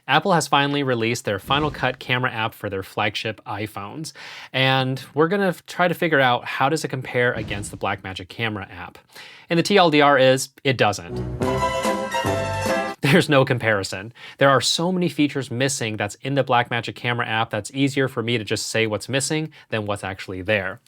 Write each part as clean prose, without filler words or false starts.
Apple has finally released their Final Cut camera app for their flagship iPhones, and we're gonna try to figure out how does it compare against the Blackmagic camera app. And the TLDR is, it doesn't. There's no comparison. There are so many features missing that's in the Blackmagic camera app that's easier for me to just say what's missing than what's actually there.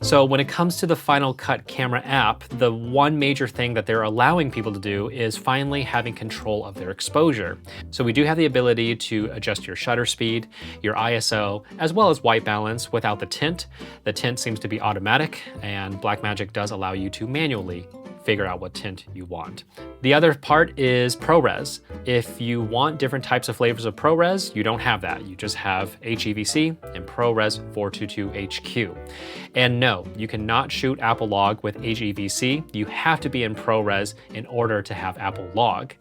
So when it comes to the Final Cut camera app, the one major thing that they're allowing people to do is finally having control of their exposure. So we do have the ability to adjust your shutter speed, your ISO, as well as white balance without the tint. The tint seems to be automatic, and Blackmagic does allow you to manually figure out what tint you want. The other part is ProRes. If you want different types of flavors of ProRes, you don't have that. You just have HEVC and ProRes 422HQ. And no, you cannot shoot Apple Log with HEVC. You have to be in ProRes in order to have Apple Log.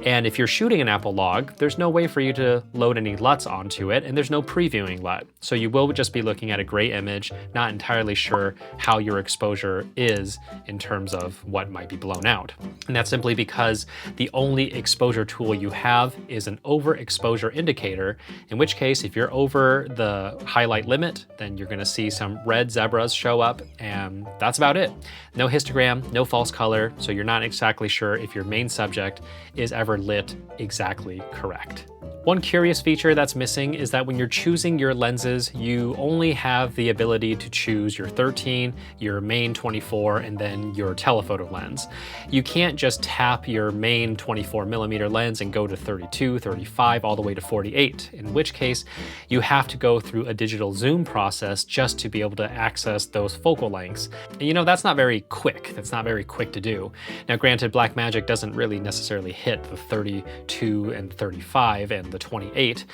And if you're shooting an Apple Log, there's no way for you to load any LUTs onto it, and there's no previewing LUT. So you will just be looking at a gray image, not entirely sure how your exposure is in terms of what might be blown out. And that's simply because the only exposure tool you have is an overexposure indicator, in which case if you're over the highlight limit, then you're gonna see some red zebras show up, and that's about it. No histogram, no false color, so you're not exactly sure if your main subject is ever lit exactly correct. One curious feature that's missing is that when you're choosing your lenses, you only have the ability to choose your 13, your main 24, and then your telephoto lens. You can't just tap your main 24mm lens and go to 32, 35, all the way to 48, in which case you have to go through a digital zoom process just to be able to access those focal lengths. And you know, that's not very quick. That's not very quick to do. Now, granted, Blackmagic doesn't really necessarily hit the 32 and 35 and the 28.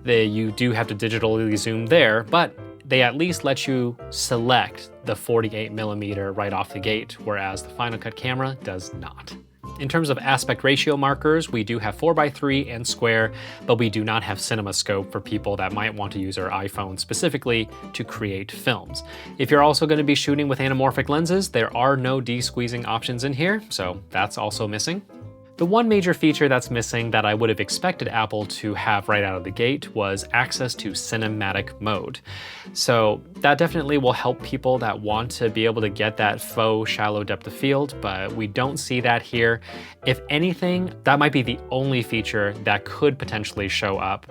You do have to digitally zoom there, but they at least let you select the 48mm right off the gate, whereas the Final Cut camera does not. In terms of aspect ratio markers, we do have 4:3 and square, but we do not have CinemaScope for people that might want to use our iPhone specifically to create films. If you're also going to be shooting with anamorphic lenses, there are no de-squeezing options in here, so that's also missing. The one major feature that's missing that I would have expected Apple to have right out of the gate was access to cinematic mode. So that definitely will help people that want to be able to get that faux shallow depth of field, but we don't see that here. If anything, that might be the only feature that could potentially show up.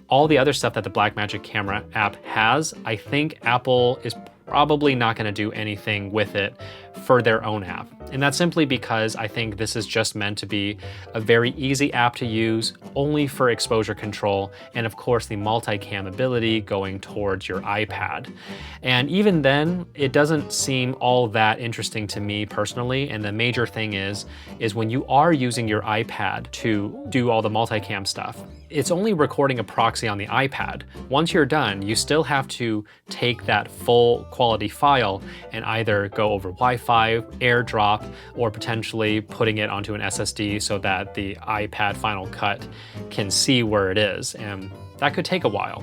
All the other stuff that the Blackmagic camera app has, I think Apple is probably not going to do anything with it for their own app. And that's simply because I think this is just meant to be a very easy app to use, only for exposure control, and of course the multicam ability going towards your iPad. And even then, it doesn't seem all that interesting to me personally, and the major thing is when you are using your iPad to do all the multicam stuff, it's only recording a proxy on the iPad. Once you're done, you still have to take that full quality file and either go over Wi-Fi, AirDrop, or potentially putting it onto an SSD so that the iPad Final Cut can see where it is, and that could take a while.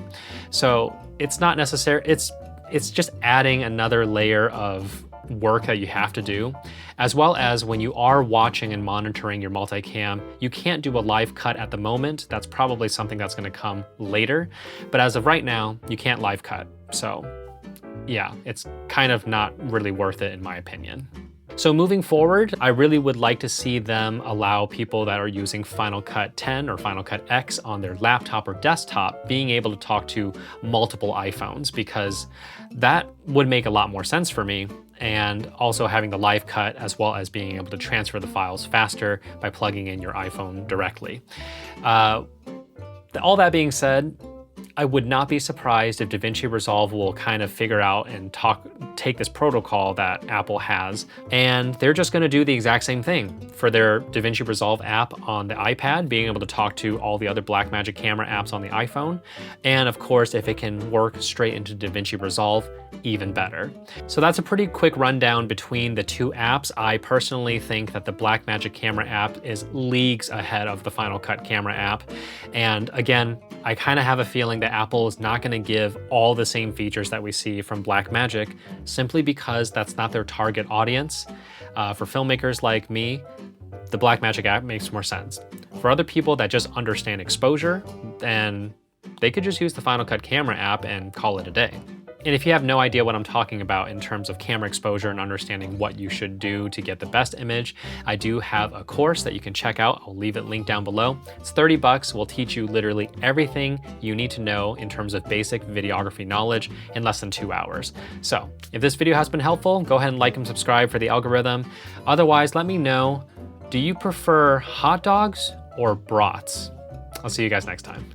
So it's not necessary, it's just adding another layer of work that you have to do, as well as when you are watching and monitoring your multicam, you can't do a live cut at the moment. That's probably something that's going to come later, but as of right now, you can't live cut. So yeah, it's kind of not really worth it in my opinion. So moving forward, I really would like to see them allow people that are using Final Cut 10 or Final Cut X on their laptop or desktop being able to talk to multiple iPhones, because that would make a lot more sense for me. And also having the live cut as well as being able to transfer the files faster by plugging in your iPhone directly. All that being said, I would not be surprised if DaVinci Resolve will kind of figure out and take this protocol that Apple has, and they're just going to do the exact same thing for their DaVinci Resolve app on the iPad, being able to talk to all the other Blackmagic camera apps on the iPhone. And of course, if it can work straight into DaVinci Resolve, even better. So that's a pretty quick rundown between the two apps. I personally think that the Blackmagic camera app is leagues ahead of the Final Cut camera app. And again, I kind of have a feeling that Apple is not going to give all the same features that we see from Blackmagic, simply because that's not their target audience. For filmmakers like me, the Blackmagic app makes more sense. For other people that just understand exposure, then they could just use the Final Cut Camera app and call it a day. And if you have no idea what I'm talking about in terms of camera exposure and understanding what you should do to get the best image, I do have a course that you can check out. I'll leave it linked down below. It's 30 bucks. We'll teach you literally everything you need to know in terms of basic videography knowledge in less than 2 hours. So if this video has been helpful, go ahead and like and subscribe for the algorithm. Otherwise, let me know, do you prefer hot dogs or brats? I'll see you guys next time.